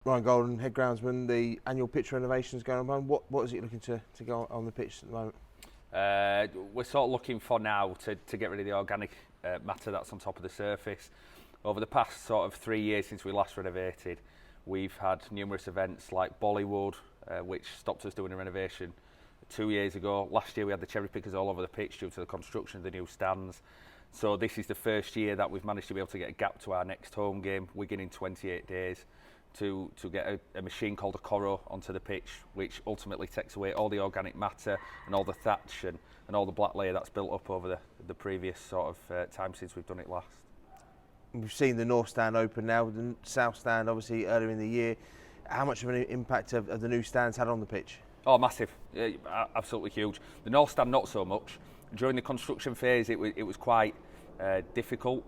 Ryan Golden, head groundsman. The annual pitch renovation is going on. What is it looking to go on the pitch at the moment? We're sort of looking for now to get rid of the organic matter that's on top of the surface. Over the past sort of 3 years since we last renovated, we've had numerous events like Bollywood, which stopped us doing a renovation 2 years ago. Last year we had the cherry pickers all over the pitch due to the construction of the new stands. So this is the first year that we've managed to be able to get a gap to our next home game, Wigan in 28 days, to get a machine called a Coro onto the pitch, which ultimately takes away all the organic matter and all the thatch and all the black layer that's built up over the previous sort of time since we've done it last. We've seen the North Stand open now, the South Stand obviously earlier in the year. How much of an impact have the new stands had on the pitch? Oh, massive. Absolutely huge. The North Stand, not so much. During the construction phase, it was quite difficult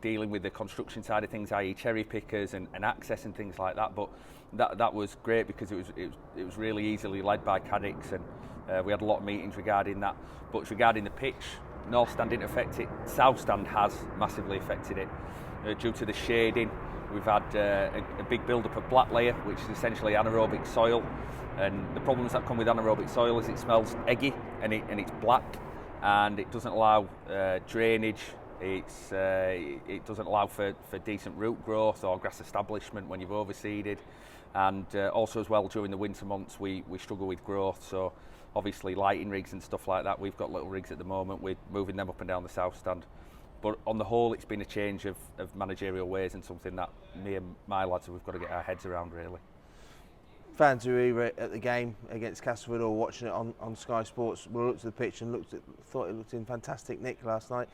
dealing with the construction side of things, i.e. cherry pickers and access and things like that. But that was great because it was really easily led by Caddicks, and we had a lot of meetings regarding that. But regarding the pitch, North Stand didn't affect it. South Stand has massively affected it due to the shading. We've had a big build-up of black layer, which is essentially anaerobic soil. And the problems that come with anaerobic soil is it smells eggy and it's black, and it doesn't allow drainage. It doesn't allow for decent root growth or grass establishment when you've overseeded. And also as well, during the winter months we struggle with growth. So obviously lighting rigs and stuff like that, we've got little rigs at the moment, we're moving them up and down the South Stand. But on the whole, it's been a change of managerial ways and something that me and my lads we've got to get our heads around really. Fans who were either at the game against Castleford or watching it on Sky Sports will look to the pitch and thought it looked in fantastic nick last night.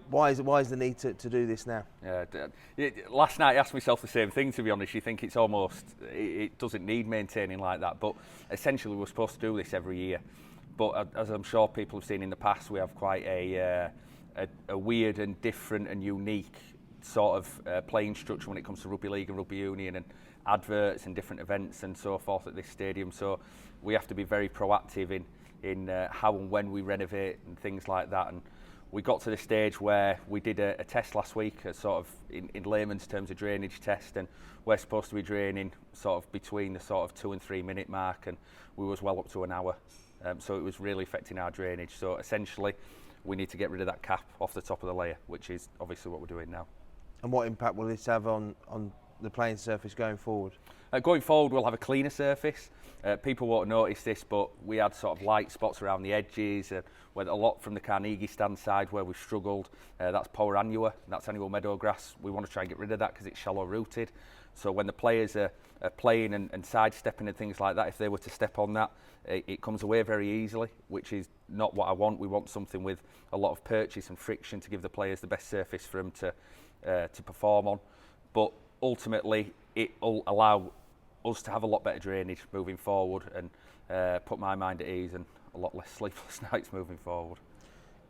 Why is the need to do this now? Last night I asked myself the same thing, to be honest. You think it's almost, it doesn't need maintaining like that, but essentially we're supposed to do this every year. But as I'm sure people have seen in the past, we have quite a weird and different and unique sort of playing structure when it comes to rugby league and rugby union and adverts and different events and so forth at this stadium. So we have to be very proactive in how and when we renovate and things like that. And we got to the stage where we did a test last week, a sort of in layman's terms a drainage test, and we're supposed to be draining sort of between the sort of 2 and 3 minute mark, and we was well up to an hour. So it was really affecting our drainage. So essentially we need to get rid of that cap off the top of the layer, which is obviously what we're doing now. And what impact will this have on the playing surface going forward? Going forward, we'll have a cleaner surface. People won't notice this, but we had sort of light spots around the edges, where a lot from the Carnegie stand side where we've struggled. That's power annua, that's annual meadow grass. We want to try and get rid of that because it's shallow rooted. So when the players are playing and sidestepping and things like that, if they were to step on that, it comes away very easily, which is not what I want. We want something with a lot of purchase and friction to give the players the best surface for them to perform on. But ultimately, it will allow us to have a lot better drainage moving forward and put my mind at ease and a lot less sleepless nights moving forward.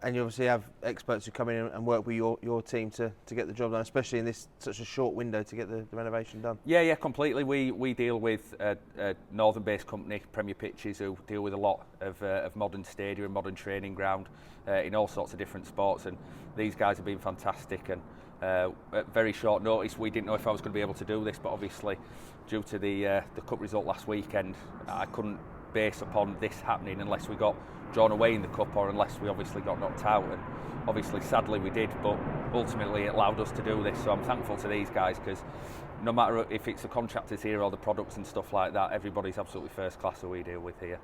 And you obviously have experts who come in and work with your team to get the job done, especially in this such a short window to get the renovation done. Yeah, completely. We deal with a northern-based company, Premier Pitches, who deal with a lot of modern stadium and modern training ground in all sorts of different sports, and these guys have been fantastic. And at very short notice, we didn't know if I was going to be able to do this, but obviously due to the cup result last weekend, I couldn't base upon this happening unless we got drawn away in the cup or unless we obviously got knocked out, and obviously sadly we did, but ultimately it allowed us to do this. So I'm thankful to these guys, because no matter if it's the contractors here or the products and stuff like that, everybody's absolutely first class who we deal with here.